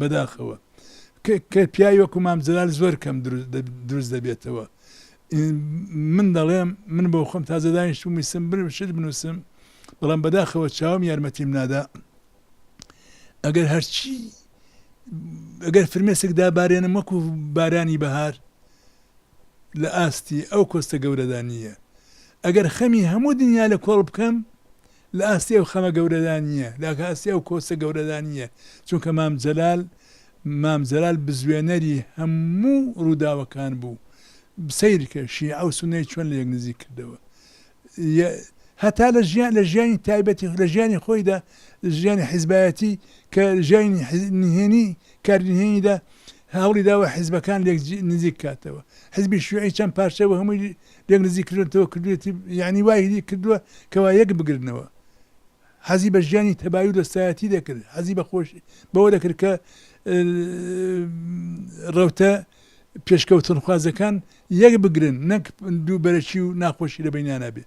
بەداخەوە کە پیاوی وەکو مام جەلال زۆر کەم دروست دەبێتەوە. من دەڵێم من بۆ خۆم تازە دانیشتم ویستم شت بنووسم، بەڵام بەداخەوە چاوم یارمەتیم نادا. ئەگەر هەرچی ئەگەر فرمێسێک دابارێنم وەکو بارانی بەهار لە ئاستی ئەو کۆستە گەورەدانیە، ئەگەر خەمی هەموو دنیا لە کۆڵ بکەم لە ئاستی ئەو خەمە گەورەدانیە، لە ئاستی ئەو کۆستە گەورەدانیە، چونکە مام جەلال بزوێنەری هەموو ڕووداوەکان بوو. سەیرکە شیعە و سوننەی چۆن لە یەک نزیک کردەوە، هەتا لە ژیانی تایبەتی لە ژیانی خۆیدا، ژیانی حیزبایەتی کە ژیانی نهێنی کارنهێنیدا هەوڵی داوە حیزبەکان لێک نزیک کاتەوە. حیزبی شیوعی چەند پارچەوە هەمووی لێک نزیک کردنەوە کردوێتی، یعنی وای کردووە کەوا یەک بگرنەوە. حەزی بە ژیانی تەبایی و دەستایەتی دەکرد، حەزی بەخۆشی بەوە دەکرد کە ڕەوتە پێشکەوتنخوازەکان یەک بگرن، نەک دوو بەرەچی و ناخۆشی لە بەینانە بێ.